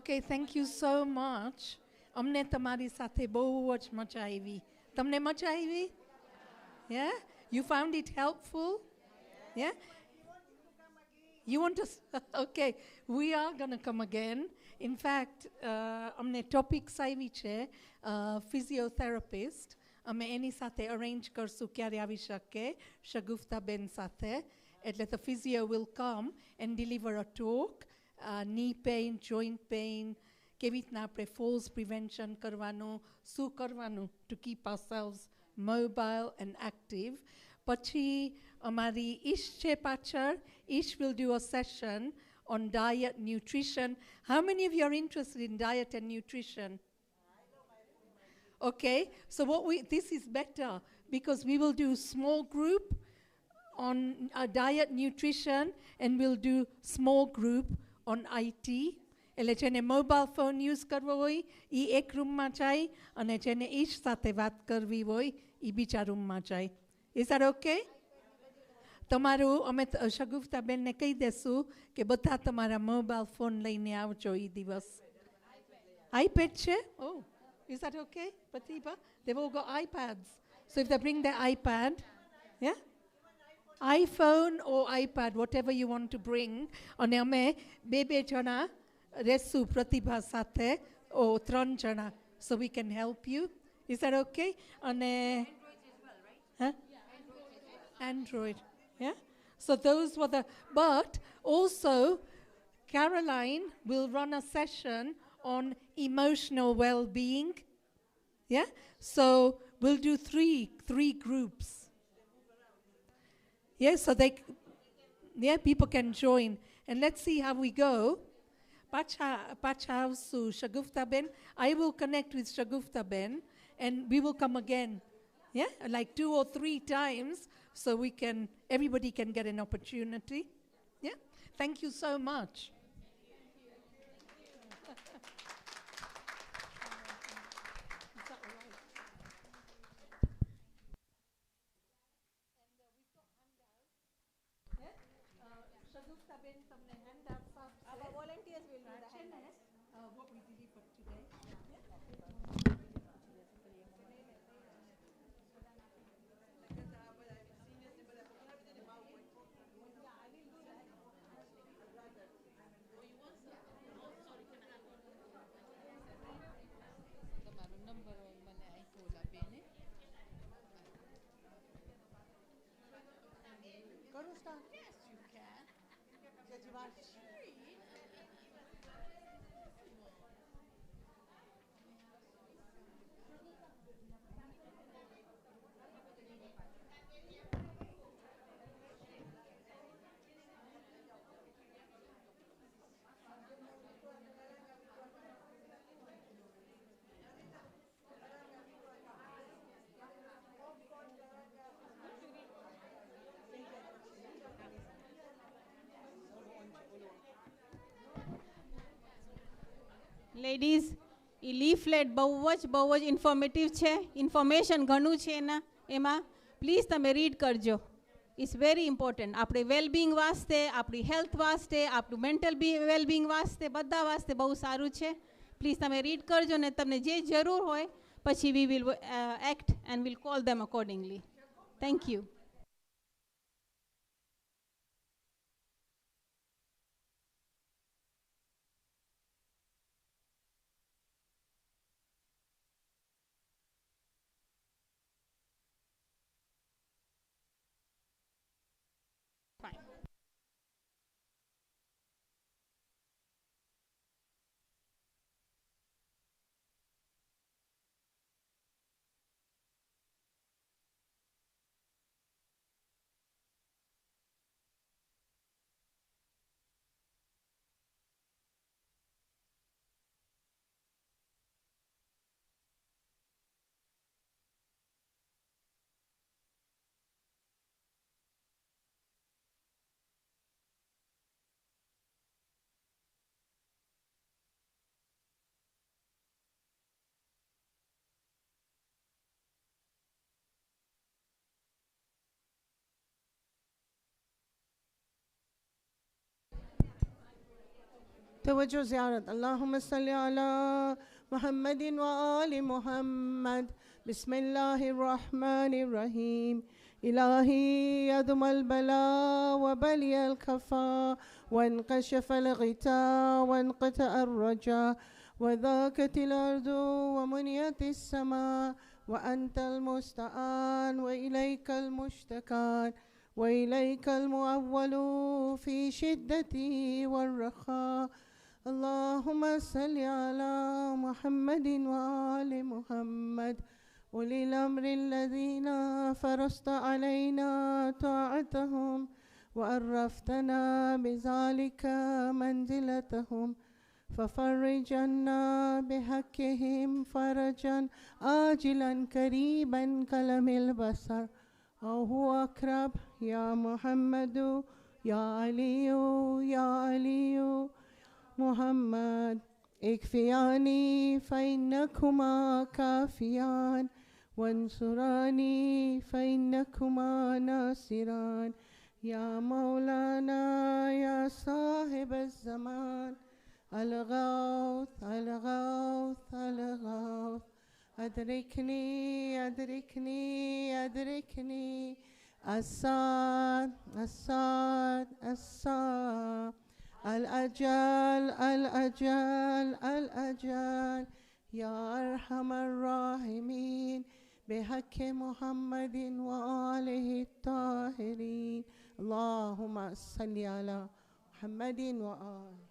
Okay, thank you so much. અમને તમારી સાથે બહુ જ મજા આવી. તમને મજા આવી? Yeah? You found it helpful? Yeah? You want to? Okay, we are going to come again. In fact, અમને topics આવી છે physiotherapist. અમે એની સાથે arrange કરશું ક્યારે આવી શકે શગુફતાબેન સાથે. એટલે the physio will come and deliver a talk. Knee pain, joint pain, કેવી રીતના આપણે falls prevention કરવાનું, શું કરવાનું to keep ourselves mobile and active. પછી અમારી ઈશ છે પાછળ. Ish will do a session on diet, nutrition. How many of you are interested in diet and nutrition? Okay, so this is better because we will do small group on diet, nutrition, and we'll do small group on IT. એટલે જેને mobile phone use કરવો હોય એ એક રૂમમાં જાય અને જેને ઈશ સાથે વાત કરવી હોય એ બીજા રૂમમાં જાય. Is that okay? તમારું અમે શગુફતાબેનને કહી દેશું કે બધા તમારા મોબાઈલ ફોન લઈને આવજો એ દિવસ. iPad છે? Oh, is that okay, Pratibha? They've all got iPads. So if they bring their iPad, yeah? iPhone or iPad, whatever you want to bring. અને અમે બે જણા રહેશું પ્રતિભા સાથે ઓ 3 જણા. So we can help you. Is that okay? અને Android, yeah? So those were the, but also Caroline will run a session on emotional well-being, yeah? So we'll do three groups. Yeah, so people can join. And let's see how we go. Pachausu Shaguftaben, I will connect with Shaguftaben and we will come again. Yeah, like 2 or 3 times so everybody can get an opportunity. Yeah, thank you so much. Our volunteers will do the handouts. What we delivered today. Ladies એ leaflet બહુ જ informative છે. Information ઘણું છે એમાં please તમે read કરજો. It's very important આપણે વેલબિંગ વાસ્તે, આપણી હેલ્થ વાસ્તે, આપણું મેન્ટલ વેલબિંગ વાસ્તે, બધા વાસ્તે બહુ સારું છે. પ્લીઝ તમે રીડ કરજો ને તમને જે જરૂર હોય પછી we will act and will call them accordingly. Thank you. توجه زيارة اللهم صل على محمد وآل محمد. بسم الله الرحمن الرحيم. إلهي يدم البلاء وبلي الكفا وانكشف الغطاء وانقطع الرجاء وذاكت الأرض ومنيت السماء وأنت المستعان وإليك المشتكى وإليك المؤول في شدته والرخاء. اللهم صل على محمد وآل محمد أولي الأمر الذين فرضت علينا طاعتهم وعرفتنا بذلك منزلتهم ففرج عنا بحقهم فرجا آجلا قريبا كلم البصر أو هو أقرب. يا محمد يا علي يا علي محمد اكفياني فإنكما كافيان وانصراني فإنكما ناصران. يا مولانا يا صاحب الزمان الغوث الغوث الغوث أدركني أدركني أدركني الصاد الصاد الصاد الأجل الأجل الأجل. يا أرحم الراحمين بحق محمد وآله الطاهرين. اللهم صل على محمد وآله.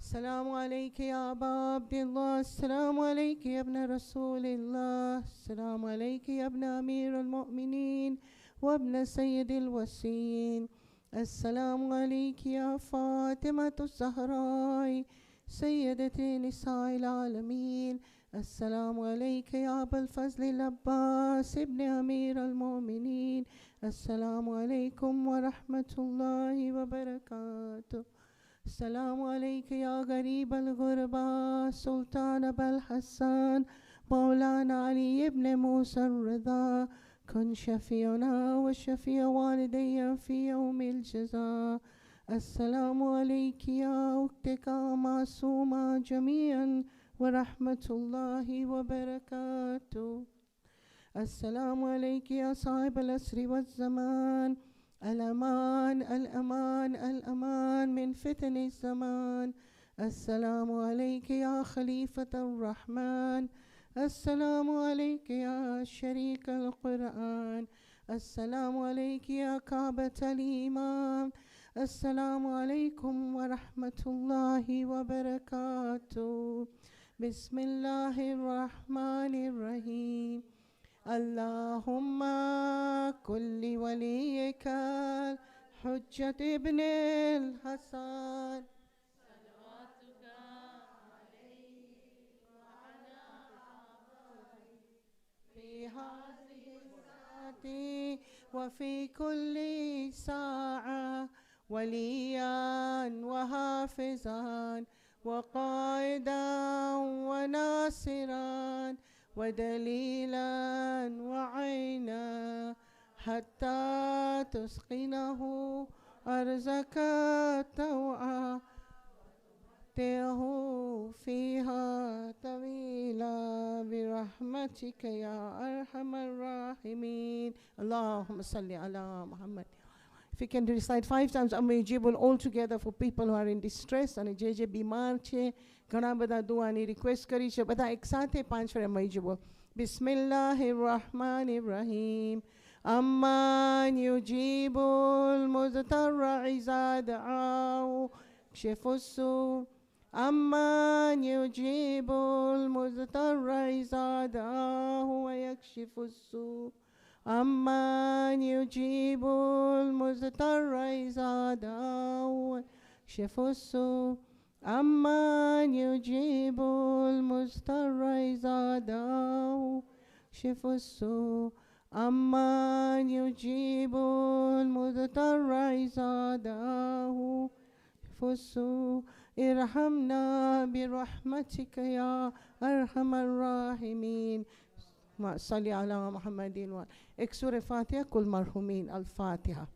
السلام عليك يا أبا عبد الله. السلام عليك يا ابن رسول الله. السلام عليك يا ابن أمير المؤمنين وابن سيد الوصيين. السلام عليك يا فاطمة الزهراء سيدة نساء العالمين. السلام عليك يا أبا الفضل العباس ابن أمير المؤمنين. السلام عليكم ورحمة الله وبركاته. السلام عليك يا غريب الغرباء سلطان أبا الحسن مولانا علي بن موسى الرضا. كن شفيعنا وشفيع والدي في يوم الجزاء. السلام عليك يا أختك معصومة جميعا ورحمة الله وبركاته. السلام عليك يا صاحب العصر والزمان. الأمان الأمان الأمان من فتن الزمان. السلام عليك يا خليفة الرحمن. السلام عليك يا شريك القرآن. السلام عليك يا كعبة الإمام. السلام عليكم ورحمة الله وبركاته. بسم الله الرحمن الرحيم. اللهم كل وليك الحجة ابن الحسن صلواتك عليه وعلى آبائه في هذه الساعة وفي كل ساعة وليا وحافظا وقائدا وناصرا ودليلا وعينا حتى تسقنه أرزك توعا ته فيها طويلا برحمتك يا أرحم الراحمين. اللهم صل على محمد. If you can recite 5 times Amujibul all together for people who are in distress and જે બીમાર છે ઘણા બધા દુઆની રિક્વેસ્ટ કરી છે બધા એકસાથે 5 વાર Amujibul. Bismillahirrahmanirrahim. Amman yujibul muztarra iza da'ahu kshifussu. Amman yujibul muztarra iza da'ahu wa yakshifussu. أمن يجيب المضطر إذا دعاه ويكشف السوء. أمن يجيب المضطر إذا دعاه ويكشف السوء. أمن يجيب المضطر إذا دعاه ويكشف السوء. ارحمنا برحمتك يا أرحم الراحمين. صلي على محمد. एक सूरह फातिहा कुल मरहुमीन। अल फातिहा।